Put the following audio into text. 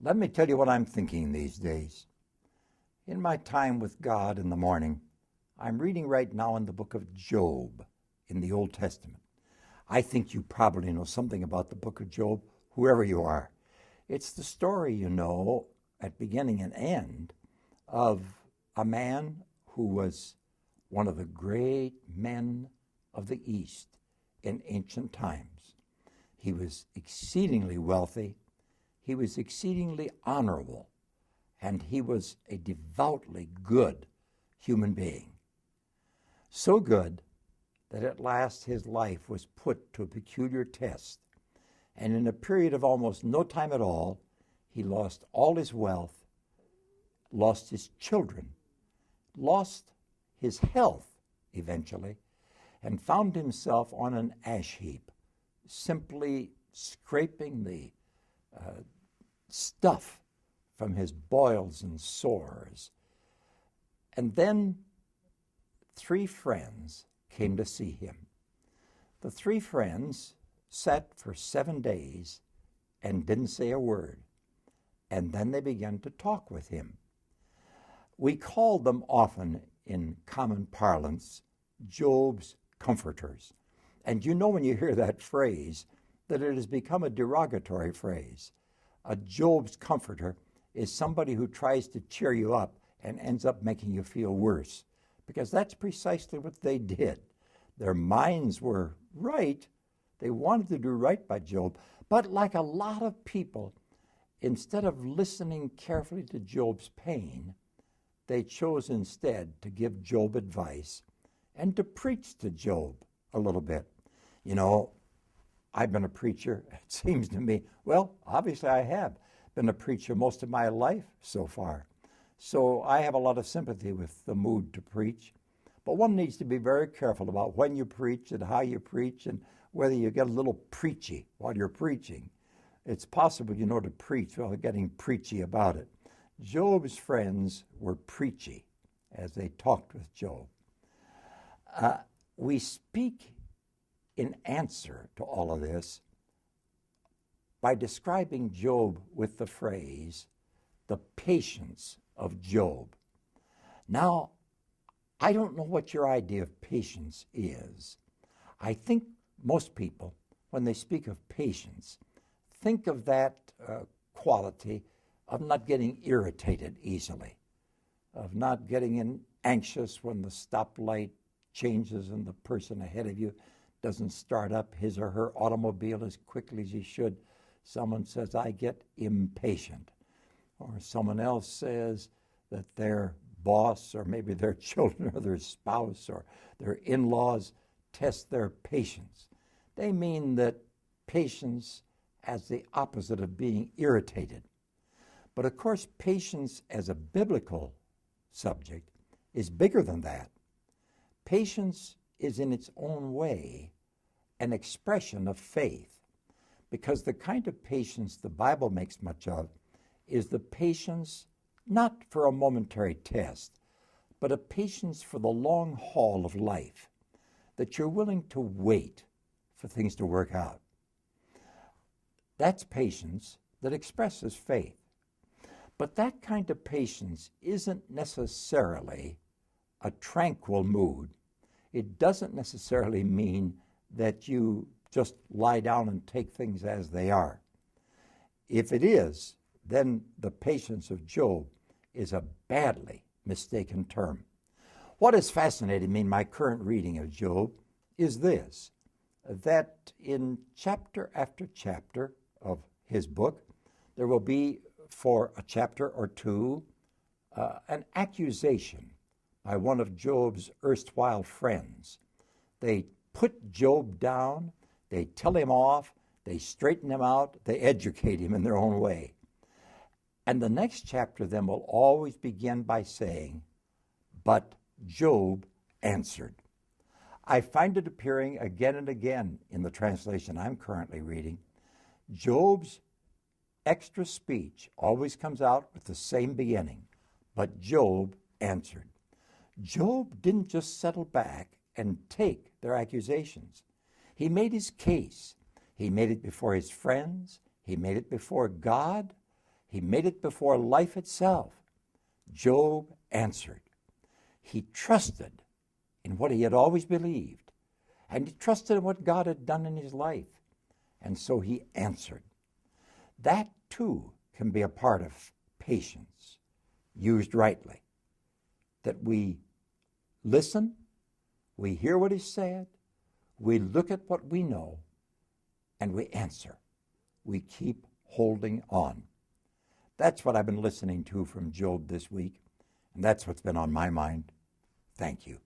Let me tell you what I'm thinking these days. In my time with God in the morning, I'm reading right now in the book of Job in the Old Testament. I think you probably know something about the book of Job, whoever you are. It's the story, at beginning and end, of a man who was one of the great men of the East in ancient times. He was exceedingly wealthy. He was exceedingly honorable, and he was a devoutly good human being. So good that at last his life was put to a peculiar test, and in a period of almost no time at all, he lost all his wealth, lost his children, lost his health eventually, and found himself on an ash heap, simply scraping the stuff from his boils and sores. And then 3 friends came to see him. The 3 friends sat for 7 days and didn't say a word. And then they began to talk with him. We called them often, in common parlance, Job's comforters. And when you hear that phrase, that it has become a derogatory phrase. A Job's comforter is somebody who tries to cheer you up and ends up making you feel worse, because that's precisely what they did. Their minds were right. They wanted to do right by Job, but like a lot of people, instead of listening carefully to Job's pain, they chose instead to give Job advice and to preach to Job a little bit. I've been a preacher, it seems to me. Well, obviously I have been a preacher most of my life so far. So I have a lot of sympathy with the mood to preach. But one needs to be very careful about when you preach and how you preach and whether you get a little preachy while you're preaching. It's possible, to preach without getting preachy about it. Job's friends were preachy as they talked with Job. We speak in answer to all of this by describing Job with the phrase, the patience of Job. Now, I don't know what your idea of patience is. I think most people, when they speak of patience, think of that quality of not getting irritated easily, of not getting anxious when the stoplight changes and the person ahead of you doesn't start up his or her automobile as quickly as he should. Someone says, I get impatient. Or someone else says that their boss or maybe their children or their spouse or their in-laws test their patience. They mean that patience as the opposite of being irritated. But of course, patience as a biblical subject is bigger than that. Patience is in its own way an expression of faith, because the kind of patience the Bible makes much of is the patience not for a momentary test, but a patience for the long haul of life, that you're willing to wait for things to work out. That's patience that expresses faith. But that kind of patience isn't necessarily a tranquil mood. It doesn't necessarily mean that you just lie down and take things as they are. If it is, then the patience of Job is a badly mistaken term. What has fascinated me in my current reading of Job is this, that in chapter after chapter of his book, there will be, for a chapter or two, an accusation by one of Job's erstwhile friends. They put Job down, they tell him off, they straighten him out, they educate him in their own way. And the next chapter then will always begin by saying, but Job answered. I find it appearing again and again in the translation I'm currently reading. Job's extra speech always comes out with the same beginning, but Job answered. Job didn't just settle back and take their accusations. He made his case. He made it before his friends. He made it before God. He made it before life itself. Job answered. He trusted in what he had always believed, and he trusted in what God had done in his life, and so he answered. That, too, can be a part of patience, used rightly, that we listen, we hear what is said, we look at what we know, and we answer. We keep holding on. That's what I've been listening to from Job this week, and that's what's been on my mind. Thank you.